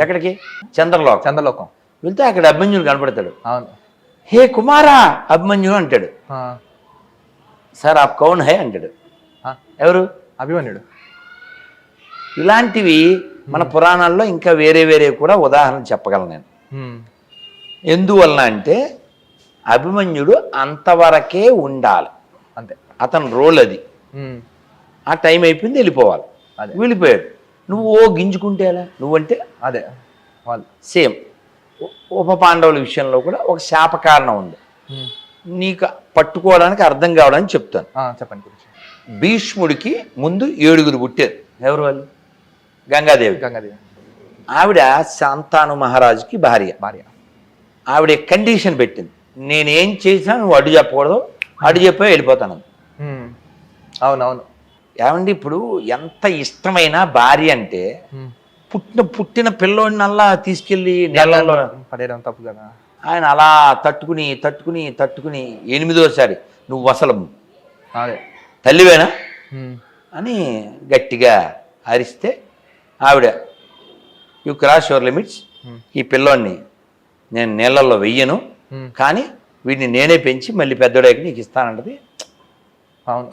ఎక్కడికి? చంద్రలోకం వెళ్తే అక్కడ అభిమన్యుడు కనపడతాడు. హే కుమారా అభిమన్యు అంటాడు. సార్ ఆప్ కౌన్ హై అంటాడు. ఎవరు? అభిమన్యుడు. ఇలాంటివి మన పురాణాల్లో ఇంకా వేరే వేరే కూడా ఉదాహరణ చెప్పగలను నేను. ఎందువలన అంటే అభిమన్యుడు అంతవరకే ఉండాలి, అంతే. అతని రోల్ అది. ఆ టైం అయిపోయింది, వెళ్ళిపోవాలి. వెళ్ళిపోయాడు. నువ్వు గింజుకుంటే ఎలా? నువ్వంటే అదే వాళ్ళు సేమ్. ఉప పాండవుల విషయంలో కూడా ఒక శాప కారణం ఉంది, నీకు పట్టుకోవడానికి అర్థం కావడానికి చెప్తాను. చెప్పండి. భీష్ముడికి ముందు 7 పుట్టారు. ఎవరు వాళ్ళు? గంగాదేవి. ఆవిడ శాంతాను మహారాజుకి భార్య. ఆవిడ కండిషన్ పెట్టింది, నేనేం చేసినా నువ్వు అడ్డు చెప్పకూడదు, అడ్డు చెప్పి వెళ్ళిపోతాను. అవునవును. ఏమండి ఇప్పుడు ఎంత ఇష్టమైన భార్య అంటే పుట్టిన పిల్లోడినల్లా తీసుకెళ్ళి నెలల్లో పడేయడం తప్పు కదా. ఆయన అలా తట్టుకుని 8వ సారి నువ్వు అసలు తల్లివేనా అని గట్టిగా అరిస్తే ఆవిడ యు క్రాస్ యువర్ లిమిట్స్, ఈ పిల్లోడిని నేను నీళ్ళల్లో వెయ్యను, కానీ వీడిని నేనే పెంచి మళ్ళీ పెద్దోడేకి నీకు ఇస్తానంటది.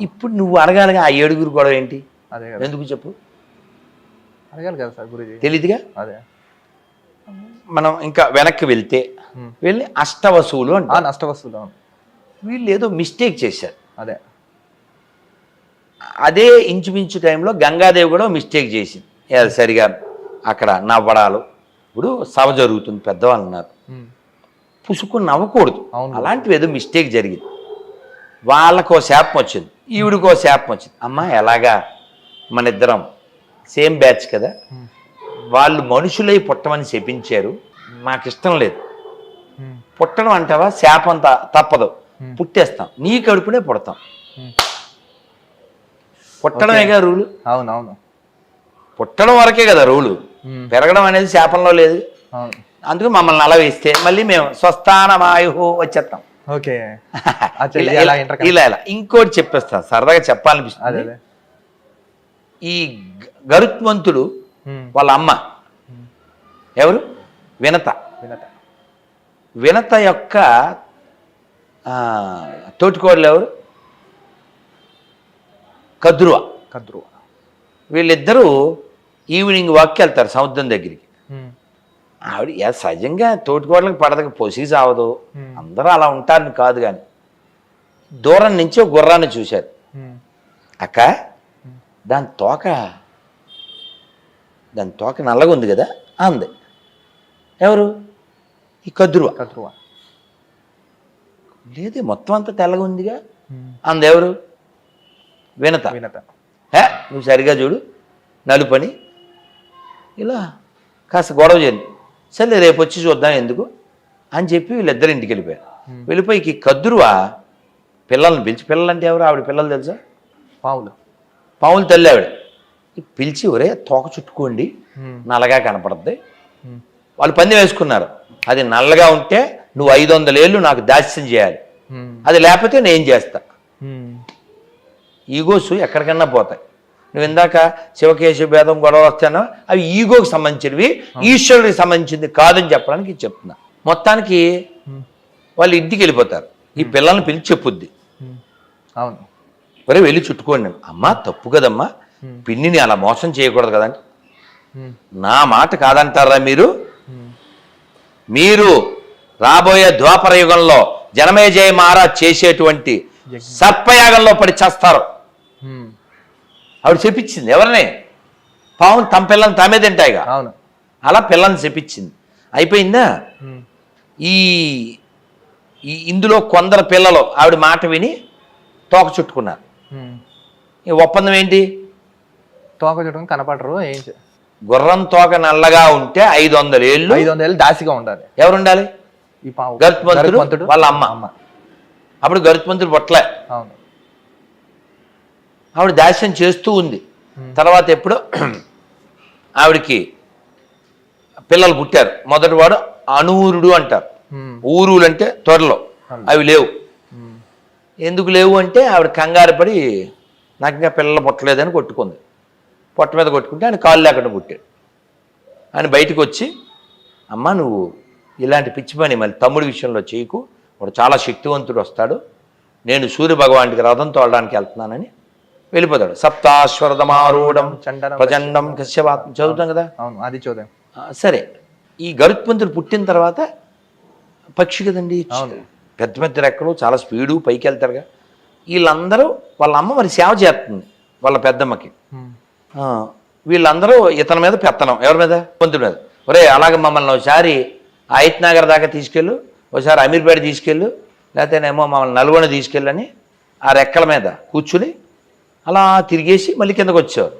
ఇప్పుడు నువ్వు అడగాలిగా ఆ 7 గొడవ ఏంటి? అదే ఎందుకు చెప్పు, అడగాలి కదా సార్ గురుజీ. తెలీదుగా. అదే మనం ఇంకా వెనక్కి వెళ్తే వెళ్ళి అష్టవసువులు అంటే అష్టవసువులు వీళ్ళు ఏదో మిస్టేక్ చేశారు. అదే ఇంచుమించు టైంలో గంగాదేవి కూడా మిస్టేక్ చేసింది. సరిగా అక్కడ నవ్వడాలు, ఇప్పుడు సభ జరుగుతుంది, పెద్దవాళ్ళు ఉన్నారు, పుసుకుని నవ్వకూడదు, అలాంటివి ఏదో మిస్టేక్ జరిగింది. వాళ్ళకో శాపం వచ్చింది, ఈవిడికో శాపం వచ్చింది. అమ్మ ఎలాగా మన ఇద్దరం సేమ్ బ్యాచ్ కదా, వాళ్ళు మనుషులై పుట్టమని శపించారు, నాకు ఇష్టం లేదు, పుట్టడం అంటావా శాపం తప్పదు, పుట్టేస్తాం, నీ కడుపునే పుడతాం. పుట్టడమేగా రూలు. అవునవును, పుట్టడం వరకే కదా రూలు, పెరగడం అనేది శాపంలో లేదు. అందుకు మమ్మల్ని అలా వేస్తే మళ్ళీ మేము స్వస్థానమాయు వచ్చేస్తాం. ఓకే ఇలా ఇంకోటి చెప్పేస్తాను, సరదాగా చెప్పాలనిపిస్తుంది. ఈ గరుత్మంతుడు వాళ్ళ అమ్మ ఎవరు? వినత యొక్క తోటికోడలు ఎవరు? కద్రువ. కద్రువ. వీళ్ళిద్దరూ ఈవినింగ్ వాక్కి వెళ్తారు సముద్రం దగ్గరికి. ఆవిడ సహజంగా తోటికోడలకు పడదకి పొసి సావదు, అందరూ అలా ఉంటారని కాదు, కానీ దూరం నుంచి ఒక గుర్రాన్ని చూశారు. అక్క దాని తోక నల్లగా ఉంది కదా అంది. ఎవరు? ఈ కద్రువ. కద్రువ లేదే మొత్తం అంతా తెల్లగా ఉందిగా అంది. ఎవరు? వినత. వినత. నువ్వు సరిగా చూడు, నలుపని ఇలా కాస్త గొడవ చేయండి. సరే రేపు వచ్చి చూద్దాం ఎందుకు అని చెప్పి వీళ్ళిద్దరు ఇంటికి వెళ్ళిపోయారు. వెళ్ళిపోయి ఈ కద్రువ పిల్లల్ని పిలిచి, పిల్లలంటే ఎవరు? ఆవిడ పిల్లలు తెలుసా? పావులు తల్లి ఆవిడ. పిలిచి, ఒరే తోక చుట్టుకోండి, నల్లగా కనపడుద్ది. వాళ్ళు పందెం వేసుకున్నారు, అది నల్లగా ఉంటే నువ్వు 500 ఏళ్ళు నాకు దాస్యం చేయాలి, అది లేకపోతే నేను చేస్తా. ఈగోస్ ఎక్కడికన్నా పోతాయి. నువ్వు ఇందాక శివకేశవ భేదం గొడవ వస్తానో అవి ఈగోకి సంబంధించినవి, ఈశ్వరుడికి సంబంధించింది కాదని చెప్పడానికి చెప్తున్నా. మొత్తానికి వాళ్ళు ఇంటికి వెళ్ళిపోతారు. ఈ పిల్లల్ని పిలిచి చెప్పుద్ది, అవును ఒరే వెళ్ళి చుట్టుకోండి. అమ్మా తప్పు కదమ్మా, పిన్నిని అలా మోసం చేయకూడదు కదండి. నా మాట కాదంటారా మీరు? మీరు రాబోయే ద్వాపర యుగంలో జనమేజయ మహారాజ్ చేసేటువంటి సర్పయాగంలో పడి చేస్తారు. ఆవిడ చెప్పించింది. ఎవరిని? పావులు తమ పిల్లల్ని తామే తింటాయిగా, అవును అలా పిల్లల్ని చెప్పించింది. అయిపోయిందా? ఈ ఇందులో కొందరు పిల్లలు ఆవిడ మాట విని తోక చుట్టుకున్నారు. ఈ ఒప్పందం ఏంటి? తోక చుట్టుకుని కనపడరు. ఏం గుర్రం తోక నల్లగా ఉంటే 500 ఏళ్ళు 500 ఏళ్ళు దాసిగా ఉండాలి. ఎవరు ఉండాలి? ఈ పావు గరుత్మంతుడు వాళ్ళ అమ్మ. అప్పుడు గరుత్మంతుడు పొట్లే. అవును. ఆవిడ దాస్యం చేస్తూ ఉంది. తర్వాత ఎప్పుడు ఆవిడికి పిల్లలు పుట్టారు. మొదటి వాడు అనూరుడు అంటారు. ఊరులు అంటే త్వరలో, అవి లేవు. ఎందుకు లేవు అంటే ఆవిడ కంగారు పడి నాకు ఇంకా పిల్లలు పుట్టలేదని కొట్టుకుంది. పొట్ట మీద కొట్టుకుంటే ఆయన కాళ్ళు లేకుండా పుట్టాడు. ఆయన బయటకు వచ్చి, అమ్మ నువ్వు ఇలాంటి పిచ్చి పని మళ్ళీ తమ్ముడి విషయంలో చేయకు, వాడు చాలా శక్తివంతుడు వస్తాడు, నేను సూర్య భగవానికి రథం తోలడానికి వెళ్తున్నానని వెళ్ళిపోతాడు. సప్తాశ్వరదమారూఢం ప్రచండం కశ్యపాత్మ చదువుతాం కదా. అవును, అది చూద్దాం. సరే, ఈ గరుత్మంతుడు పుట్టిన తర్వాత పక్షి కదండి, పెద్ద పెద్ద రెక్కలు, చాలా స్పీడు, పైకి వెళ్తారుగా. వీళ్ళందరూ వాళ్ళ అమ్మ మరి సేవ చేస్తుంది వాళ్ళ పెద్దమ్మకి. వీళ్ళందరూ ఇతని మీద పెత్తనం. ఎవరి మీద? పంతుడి మీద. ఒరే అలాగే మమ్మల్ని ఒకసారి ఆయత్నగర్ దాకా తీసుకెళ్ళు, ఒకసారి అమీర్పేట తీసుకెళ్ళు, లేకపోతేనేమో మమ్మల్ని నల్గొండ తీసుకెళ్ళని ఆ రెక్కల మీద కూర్చుని అలా తిరిగేసి మళ్ళీ కిందకు వచ్చేవారు.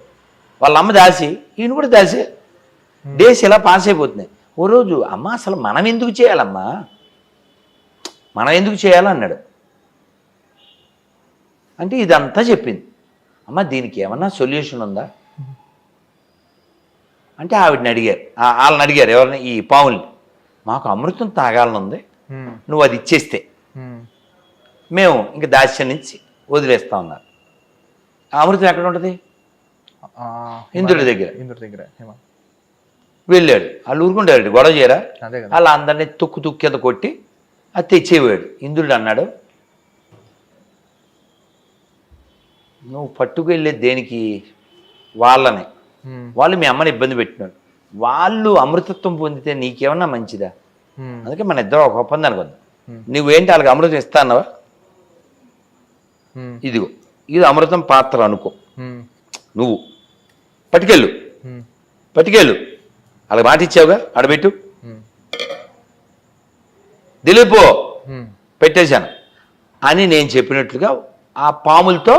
వాళ్ళ అమ్మ దాసి, ఈయన కూడా దాసి, డేస్ ఇలా పాస్ అయిపోతున్నాయి. ఓ రోజు, అమ్మ అసలు మనం ఎందుకు చేయాలమ్మా, మనం ఎందుకు చేయాలన్నాడు. అంటే ఇదంతా చెప్పింది. అమ్మ దీనికి ఏమన్నా సొల్యూషన్ ఉందా అంటే ఆవిడని అడిగారు. వాళ్ళని అడిగారు. ఎవరిని? ఈ పావుల్ని. మాకు అమృతం తాగాలని ఉంది, నువ్వు అది ఇచ్చేస్తే మేము ఇంక దాస్యం నుంచి వదిలేస్తా ఉన్నారు. ఆ అమృతం ఎక్కడ ఉంటుంది? ఇంద్రుడి దగ్గర. వెళ్ళాడు. వాళ్ళు ఊరుకుంటాడు, గొడవ చేయరా? వాళ్ళు అందరినీ తుక్కు కింద కొట్టి అది తెచ్చేవాడు. ఇంద్రుడు అన్నాడు, నువ్వు పట్టుకెళ్ళేది దేనికి? వాళ్ళని. వాళ్ళు మీ అమ్మని ఇబ్బంది పెట్టినాడు, వాళ్ళు అమృతత్వం పొందితే నీకేమన్నా మంచిదా? అందుకే మన ఇద్దరు ఒక ఒప్పందానికి వద్దాం. నువ్వేంటి వాళ్ళకి అమృతం ఇస్తానవా? ఇదిగో ఇది అమృతం పాత్ర అనుకో, నువ్వు పట్టుకెళ్ళు వాళ్ళకి మాట ఇచ్చావుగా, ఆడబెట్టు. దిలీపో పెట్టేశాను అని నేను చెప్పినట్లుగా ఆ పాములతో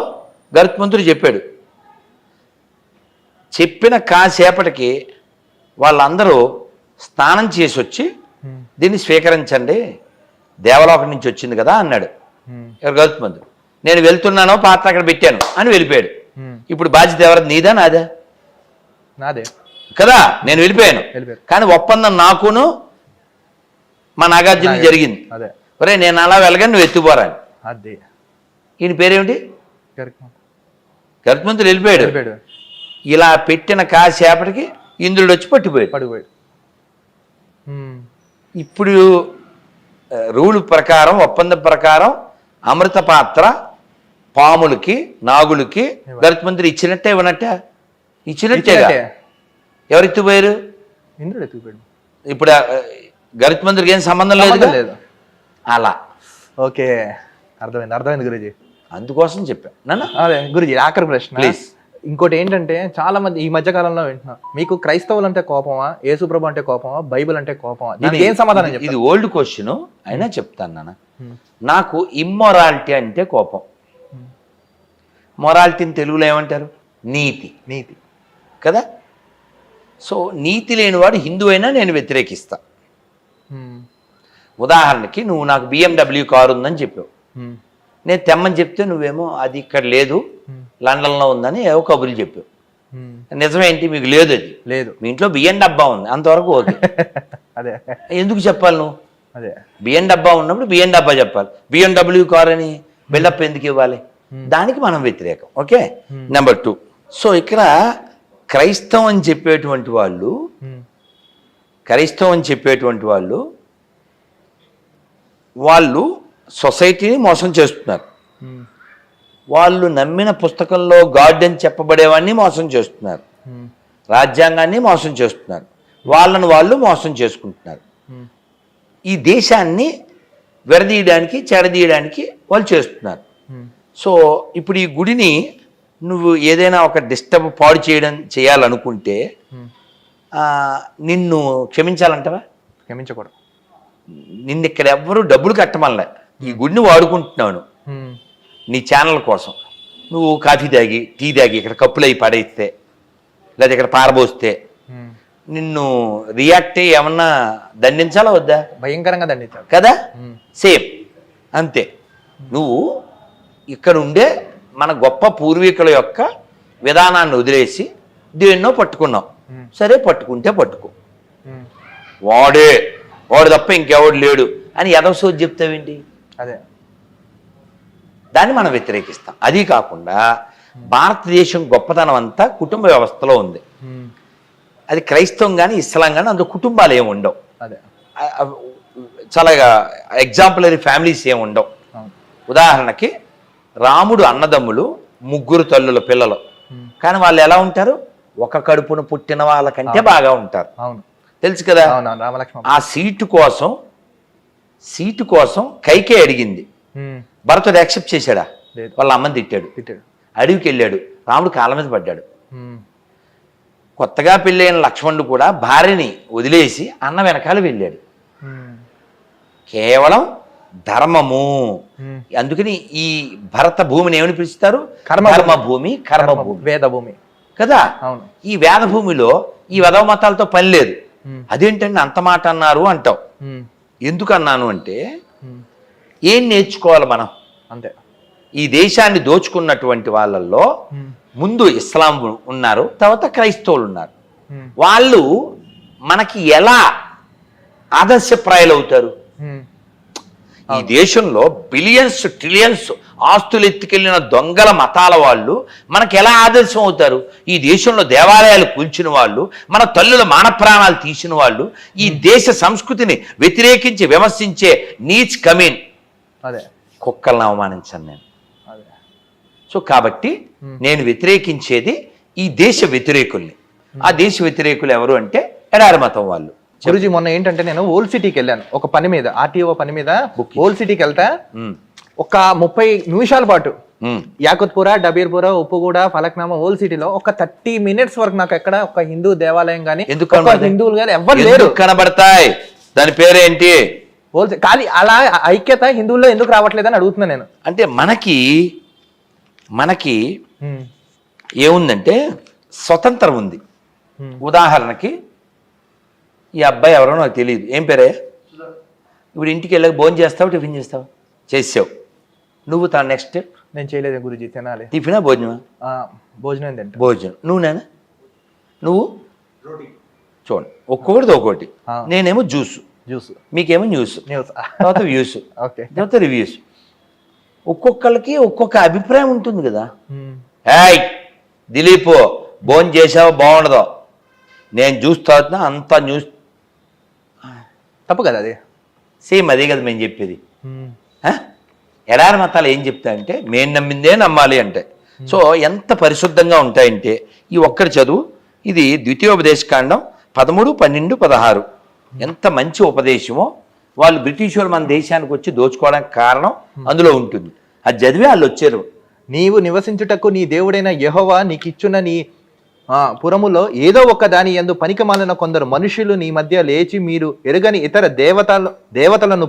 గరుత్మంతుడు చెప్పాడు. చెప్పిన కాసేపటికి వాళ్ళందరూ స్నానం చేసి వచ్చి దీన్ని స్వీకరించండి, దేవలోకం నుంచి వచ్చింది కదా అన్నాడు. గరుత్మంతుడు, నేను వెళ్తున్నానో పాత్ర అక్కడ పెట్టాను అని వెళ్ళిపోయాడు. ఇప్పుడు బాధ్యత ఎవరిది? నీదా నాదా? నాదే కదా, నేను వెళ్ళిపోయాను. కానీ ఒప్పందం నాకును మా నాగార్జున జరిగింది. ఒరే నేను అలా వెళ్ళగానే నువ్వు ఎత్తుపోరా. ఈయన పేరేమిటి? గరుత్మంతుడు వెళ్ళిపోయాడు. ఇలా పెట్టిన కాసేపటికి ఇంద్రుడు వచ్చి పట్టిపోయాడు. ఇప్పుడు రూల్ ప్రకారం, ఒప్పందం ప్రకారం అమృత పాత్ర పాములకి నాగులకి గరుత్ మంత్రి ఇచ్చినట్టే ఇవ్వనట్టే ఇచ్చినట్టేగా. ఎవరు ఎత్తుపోయారు? ఇంద్రుడు ఎత్తుకుపోయాడు. ఇప్పుడు గరుత్ మంత్రికి ఏం సంబంధం లేదు అలా. ఓకే, అర్థమైంది గురూజీ. అందుకోసం చెప్పా నాన్న. అదే గురూజీ, ఆఖరి ప్రశ్న ప్లీజ్. ఇంకోటి ఏంటంటే చాలా మంది ఈ మధ్య కాలంలో వింటున్నా, మీకు క్రైస్తవులు అంటే కోపమా, యేసుప్రభు అంటే కోపమా, బైబిల్ అంటే కోపమా? దీనికి ఏం సమాధానం చెప్తారు? ఇది ఓల్డ్ క్వశ్చన్ అయినా చెప్తాను నాన్న. నాకు ఇమ్మొరాలిటీ అంటే కోపం. మొరాలిటీని తెలుగులో ఏమంటారు? నీతి. నీతి కదా. సో నీతి లేనివాడు హిందూ అయినా నేను వ్యతిరేకిస్తా. ఉదాహరణకి నువ్వు నాకు BMW కారు ఉందని చెప్పావు, నేను తెమ్మని చెప్తే నువ్వేమో అది ఇక్కడ లేదు లండన్లో ఉందని ఏవో కబుర్లు చెప్పావు. నిజమేంటి? మీకు లేదు, అది లేదు. మీ ఇంట్లో బియ్యం డబ్బా ఉంది, అంతవరకు ఓకే. అదే ఎందుకు చెప్పాలి నువ్వు? అదే బియ్యం డబ్బా ఉన్నప్పుడు బియ్యం డబ్బా చెప్పాలి. BMW కార్ అని బిల్డప్ ఎందుకు ఇవ్వాలి? దానికి మనం వ్యతిరేకం. ఓకే. నెంబర్ 2, సో ఇక్కడ క్రైస్తవం అని చెప్పేటువంటి వాళ్ళు సొసైటీని మోసం చేస్తున్నారు. వాళ్ళు నమ్మిన పుస్తకంలో గాడ్ అని చెప్పబడేవాడిని మోసం చేస్తున్నారు, రాజ్యాంగాన్ని మోసం చేస్తున్నారు, వాళ్ళను వాళ్ళు మోసం చేసుకుంటున్నారు. ఈ దేశాన్ని విడదీయడానికి చెడదీయడానికి వాళ్ళు చేస్తున్నారు. సో ఇప్పుడు ఈ గుడిని నువ్వు ఏదైనా ఒక డిస్టర్బ్ పాడు చేయాలనుకుంటే నిన్ను క్షమించాలంటావా? క్షమించకూడదు. నిన్ను ఇక్కడ ఎవ్వరూ డబ్బులు కట్టమల్లే, ఈ గుడిని వాడుకుంటున్నాను నీ ఛానల్ కోసం. నువ్వు కాఫీ తాగి టీ తాగి ఇక్కడ కప్పులు అయి పడేస్తే లేదా ఇక్కడ పారబోస్తే నిన్ను రియాక్ట్ అయ్యి ఏమన్నా దండించాలా వద్దా? భయంకరంగా దండించాలి కదా. సేమ్ అంతే. నువ్వు ఇక్కడ ఉండే మన గొప్ప పూర్వీకుల యొక్క విధానాన్ని వదిలేసి దేన్నో పట్టుకున్నావు. సరే, పట్టుకుంటే పట్టుకో, వాడు తప్ప ఇంకెవడు లేడు అని ఎదవసోది చెప్తావేంటి? అదే, దాన్ని మనం వ్యతిరేకిస్తాం. అది కాకుండా భారతదేశం గొప్పతనం అంతా కుటుంబ వ్యవస్థలో ఉంది. అది క్రైస్తవం కానీ ఇస్లాం కానీ అందులో కుటుంబాలు ఏమి ఉండవు. అదే, చాలా ఎగ్జాంపులరీ ఫ్యామిలీస్ ఏమి ఉండవు. ఉదాహరణకి రాముడు అన్నదమ్ములు 3 తల్లుల పిల్లలు, కానీ వాళ్ళు ఎలా ఉంటారు? ఒక కడుపున పుట్టిన వాళ్ళకంటే బాగా ఉంటారు. అవును, తెలుసు కదా. ఆ సీటు కోసం కైకే అడిగింది. భరతుడు యాక్సెప్ట్ చేశాడా? వాళ్ళ అమ్మని తిట్టాడు. అడవికి వెళ్ళాడు, రాముడు కాళ్ళ మీద పడ్డాడు. కొత్తగా పెళ్ళైన లక్ష్మణుడు కూడా భార్యని వదిలేసి అన్న వెనకాల వెళ్ళాడు. కేవలం ధర్మము. అందుకని ఈ భరత భూమిని ఏమని పిలుస్తారు? కర్మభూమి, కర్మభూమి, వేదభూమి కదా. ఈ వేదభూమిలో ఈ వేదవ మతాలతో పని లేదు. అదేంటండి అంత మాట అన్నారు అంటావు. ఎందుకు అన్నాను అంటే, ఏం నేర్చుకోవాలి మనం? అంతే. ఈ దేశాన్ని దోచుకున్నటువంటి వాళ్ళల్లో ముందు ఇస్లాం ఉన్నారు, తర్వాత క్రైస్తవులు ఉన్నారు. వాళ్ళు మనకి ఎలా ఆదర్శప్రాయాలు అవుతారు? ఈ దేశంలో బిలియన్స్ ట్రిలియన్స్ ఆస్తులు ఎత్తుకెళ్లిన దొంగల మతాల వాళ్ళు మనకు ఎలా ఆదర్శం అవుతారు? ఈ దేశంలో దేవాలయాలు కూల్చిన వాళ్ళు, మన తల్లుల మానప్రాణాలు తీసిన వాళ్ళు, ఈ దేశ సంస్కృతిని వ్యతిరేకించి విమర్శించే నీచ్ కమీన్ కుక్కలను అవమానించాను నేను. సో కాబట్టి నేను వ్యతిరేకించేది ఈ దేశ వ్యతిరేకుల్ని. ఆ దేశ వ్యతిరేకులు ఎవరు అంటే ఎడారి మతం వాళ్ళు. గురుజీ, మొన్న ఏంటంటే నేను ఓల్డ్ సిటీకి వెళ్ళాను ఒక పని మీద, ఆర్టీఓ పని మీద. ఓల్డ్ సిటీకి వెళ్తా ఒక 30 నిమిషాల పాటు యాకుత్పుర, డబీర్పుర, ఉప్పుగూడ, ఫలక్నామా, ఓల్డ్ సిటీలో ఒక 30 మినిట్స్ వరకు నాకు ఎక్కడ ఒక హిందూ దేవాలయం కానీ హిందువులు కానీ ఎవరు లేరు కనబడతాయి. దాని పేరేంటి? కానీ అలా ఐక్యత హిందువుల్లో ఎందుకు రావట్లేదని అడుగుతున్నా నేను. అంటే మనకి ఏముందంటే స్వతంత్రం ఉంది. ఉదాహరణకి ఈ అబ్బాయి ఎవరో నాకు తెలియదు, ఏం పేరే? ఇప్పుడు ఇంటికి వెళ్ళక భోజనం చేస్తావు, టిఫిన్ చేస్తావు, చేసావు. నువ్వు తను నెక్స్ట్ స్టెప్? నేను చేయలేదు గురుజీ. తినాలి. టిఫినా భోజనమా? భోజనం తింటా. భోజనం. నువ్వు చూడండి, ఒక్కొక్కటిది ఒక్కొక్కటి. నేనేమో జ్యూస్, మీకేమో న్యూస్, తర్వాత వ్యూస్, తర్వాత రివ్యూస్. ఒక్కొక్కరికి ఒక్కొక్క అభిప్రాయం ఉంటుంది కదా. ఏయ్ దిలీప్, భోజనం చేసావో బాగుండదో, నేను జ్యూస్ తాగుతున్నా, అంతా న్యూస్ తప్పు కదా. అది సేమ్ అదే కదా మేము చెప్పేది. ఎడారి మతాలు ఏం చెప్తాయంటే మేము నమ్మిందే నమ్మాలి అంటే. సో ఎంత పరిశుద్ధంగా ఉంటాయంటే ఈ ఒక్కటి చదువు, ఇది ద్వితీయోపదేశకాండం 13, 12, 16 ఎంత మంచి ఉపదేశమో. వాళ్ళు బ్రిటిష్ వాళ్ళు మన దేశానికి వచ్చి దోచుకోవడానికి కారణం అందులో ఉంటుంది. అది చదివి వాళ్ళు వచ్చారు. నీవు నివసించుటకు నీ దేవుడైన యెహోవా నీకిచ్చున్న నీ పురములో ఏదో ఒక దాని యందు పనికిమాలిన కొందరు మనుషులు నీ మధ్య లేచి మీరు ఎరుగని ఇతర దేవతలను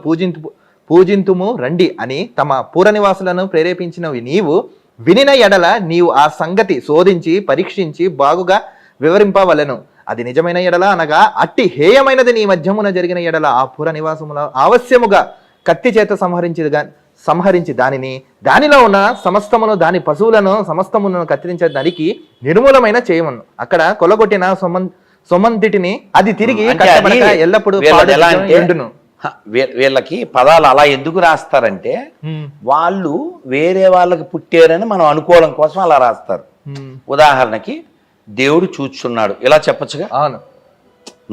పూజింతుము రండి అని తమ పూర నివాసులను ప్రేరేపించినవి నీవు వినిన ఎడల నీవు ఆ సంగతి శోధించి పరీక్షించి బాగుగా వివరింపవలెను. అది నిజమైన ఎడల అనగా అట్టి హేయమైనది నీ మధ్యమున జరిగిన ఎడల ఆ పుర నివాసముల ఆవశ్యముగా కత్తి చేత సంహరించి దానిలో ఉన్న సమస్తమును దాని పశువులను సమస్తమును కత్తిరించే దానికి నిర్మూలమైన చేయమను. అక్కడ కొలగొట్టిన సొమంతిటిని అది తిరిగి ఎల్లప్పుడూ ఎండును. వీళ్ళకి పదాలు అలా ఎందుకు రాస్తారంటే వాళ్ళు వేరే వాళ్ళకి పుట్టారని మనం అనుకోవడం కోసం అలా రాస్తారు. ఉదాహరణకి దేవుడు చూస్తున్నాడు ఇలా చెప్పచ్చుగా, అవును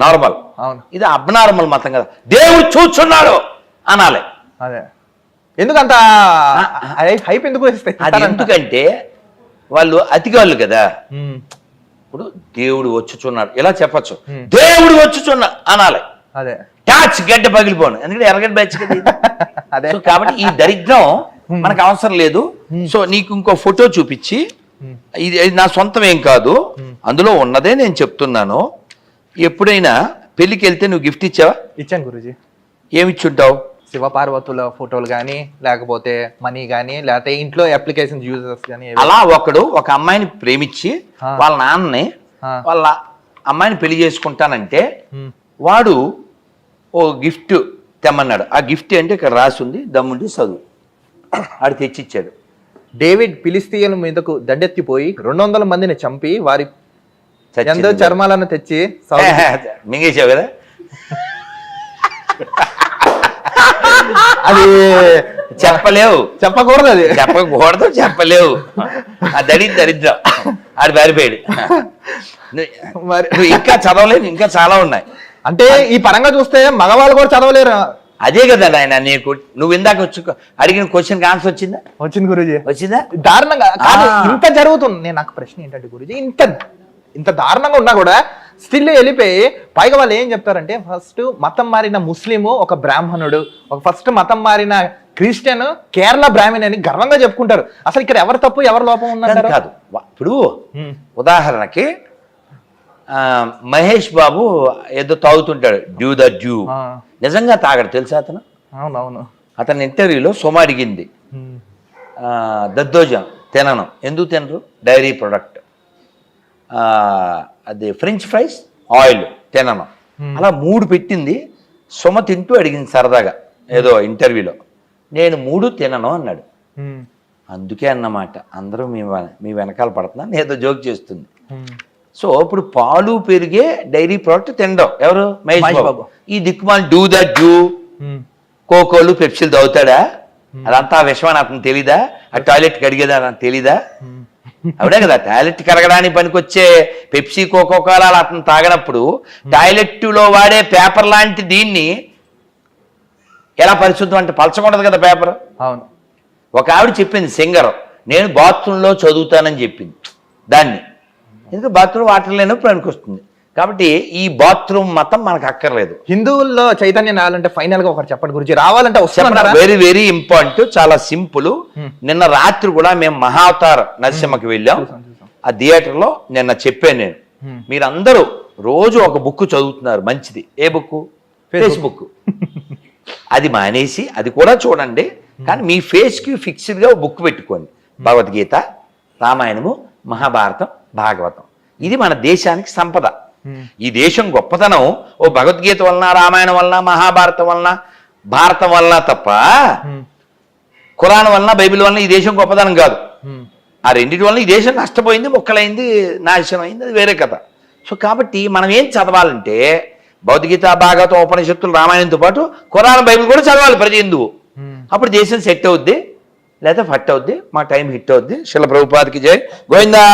నార్మల్. అవును, ఇది అబ్నార్మల్ మతం కదా, దేవుడు చూస్తున్నాడు అనాలి. అదే ఎందుకంత హైప్ ఎందుకు వేస్తాయి? అది ఎందుకంటే వాళ్ళు అతిగాళ్ళు కదా. ఇప్పుడు దేవుడు వచ్చుచున్నాడు ఇలా చెప్పచ్చు, దేవుడు వచ్చుచున్నా అనాలి. అదే ట్యాచ్ గడ్డ పగిలిపోను, ఎందుకంటే ఎర్రగడ్డ బ్యాచ్ కదా ఇది. అదే కాబట్టి ఈ దరిద్రం మనకు అవసరం లేదు. సో నీకు ఇంకో ఫోటో చూపించి, ఇది నా సొంతం ఏం కాదు, అందులో ఉన్నదే నేను చెప్తున్నాను. ఎప్పుడైనా పెళ్లికి వెళ్తే నువ్వు గిఫ్ట్ ఇచ్చావా? ఇచ్చాను గురూజీ. ఏమిచ్చుంటావు? శివపార్వతుల ఫోటోలు కానీ, లేకపోతే మనీ కానీ, లేకపోతే ఇంట్లో అప్లికేషన్స్ యూజర్స్ కానీ. అలా ఒక అమ్మాయిని ప్రేమించి వాళ్ళ నాన్నని వాళ్ళ అమ్మాయిని పెళ్లి చేసుకుంటానంటే వాడు ఓ గిఫ్ట్ తెమ్మన్నాడు. ఆ గిఫ్ట్ అంటే ఇక్కడ రాసి ఉంది, దమ్ముండి చదువు. ఆడు తెచ్చిచ్చాడు. డేవిడ్ ఫిలిస్తీయుల మీదకు దండెత్తిపోయి 200 మందిని చంపి వారి చర్మాలను తెచ్చి మింగేసావు కదా. అది చెప్పలేవు, చెప్పకూడదు, అది చెప్పలేవు. ఆ దరిద్రం ఆడు బారిపోయాడు. నువ్వు ఇంకా చదవలేదు, ఇంకా చాలా ఉన్నాయి. అంటే ఈ పరంగా చూస్తే మగవాళ్ళు కూడా చదవలేరు. అదే కదా ఆయన నీకు, నువ్వు ఇందాక అడిగిన క్వశ్చన్ ఆన్సర్ వచ్చిందా? వచ్చింది గురూజీ. వచ్చిందా? దారుణంగా కాదు, ఇంత జరుగుతుంది. నేను నాకు ప్రశ్న ఏంటంటే గురూజీ, ఇంత దారుణంగా ఉన్నా కూడా స్టిల్ వెళ్ళిపోయి పైగా వాళ్ళు ఏం చెప్తారంటే, ఫస్ట్ మతం మారిన ముస్లిము ఒక బ్రాహ్మణుడు, ఫస్ట్ మతం మారిన క్రిస్టియన్ కేరళ బ్రాహ్మణి అని గర్వంగా చెప్పుకుంటారు. అసలు ఇక్కడ ఎవరు తప్పు ఎవరు లోపం ఉన్నారు కాదు. ఇప్పుడు ఉదాహరణకి మహేష్ బాబు ఏదో తాగుతుంటాడు, డ్యూ ద డ్యూ. నిజంగా తాగడు తెలుసా అతను? అవునవును. అతని ఇంటర్వ్యూలో సోమ అడిగింది, దద్దోజనం తినను, ఎందుకు తినరు? Dairy product. అది ఫ్రెంచ్ ఫ్రైస్, ఆయిల్ తినను. అలా 3 పెట్టింది. సొమ తింటూ అడిగింది సరదాగా ఏదో ఇంటర్వ్యూలో, నేను 3 తినను అన్నాడు. అందుకే అన్నమాట అందరూ మీ వెనకాల పడుతున్నా ఏదో జోక్ చేస్తుంది. సో ఇప్పుడు పాలు పెరిగే డైరీ ప్రోడక్ట్ తినడం ఎవరు? మహేష్ బాబు. ఈ దిక్కుమాలి డూ ద డ్యూ కోకోలు పెప్సీలు తాగుతాడా? అదంతా విషయం అని అతను తెలీదా? ఆ టాయిలెట్ కడిగేదా అని తెలీదా? అవునే కదా, టాయిలెట్ కరగడానికి పనికొచ్చే పెప్సీ కోకోకోలా అతను తాగినప్పుడు టాయిలెట్ లో వాడే పేపర్ లాంటి దీన్ని ఎలా పరిశుద్ధం అంటే పలచకూడదు కదా పేపర్. అవును. ఒక ఆవిడ చెప్పింది, సింగర్, నేను బాత్రూంలో చదువుతానని చెప్పింది దాన్ని. ఎందుకంటే బాత్రూమ్ వాటర్ లేనప్పుడు పనికొస్తుంది. కాబట్టి ఈ బాత్రూమ్ మతం మనకు అక్కర్లేదు. హిందువుల్లో చైతన్యం రావాలంటే ఫైనల్ గా ఒకటి చెప్పండి గురించి, రావాలంటే వెరీ వెరీ ఇంపార్టెంట్, చాలా సింపుల్. నిన్న రాత్రి కూడా మేము మహావతార నరసింహకి వెళ్ళాం. ఆ థియేటర్ లో నిన్న చెప్పాను నేను, మీరందరూ రోజు ఒక బుక్ చదువుతున్నారు, మంచిది. ఏ బుక్? ఫేస్బుక్. అది మానేసి అది కూడా చూడండి, కానీ మీ ఫేస్ కి ఫిక్స్డ్ గా బుక్ పెట్టుకోండి. భగవద్గీత, రామాయణము, మహాభారతం, భాగవతం. ఇది మన దేశానికి సంపద. ఈ దేశం గొప్పతనం ఓ భగవద్గీత వలన, రామాయణం వలన, మహాభారతం వలన, భారతం వలన తప్ప ఖురాన్ వలన, బైబిల్ వలన ఈ దేశం గొప్పతనం కాదు. ఆ రెండింటి వలన ఈ దేశం నష్టపోయింది, మొక్కలైంది, నాశనం అయింది, అది వేరే కథ. సో కాబట్టి మనం ఏం చదవాలంటే భగవద్గీత, భాగవతం, ఉపనిషత్తులు, రామాయణంతో పాటు ఖురాన్, బైబిల్ కూడా చదవాలి ప్రతి హిందువు. అప్పుడు దేశం సెట్ అవుద్ది, లేదా ఫట్ అవుద్ది, మా టైం హిట్ అవుద్ది. శిల ప్రభుపాదికి జై. గోవిందా.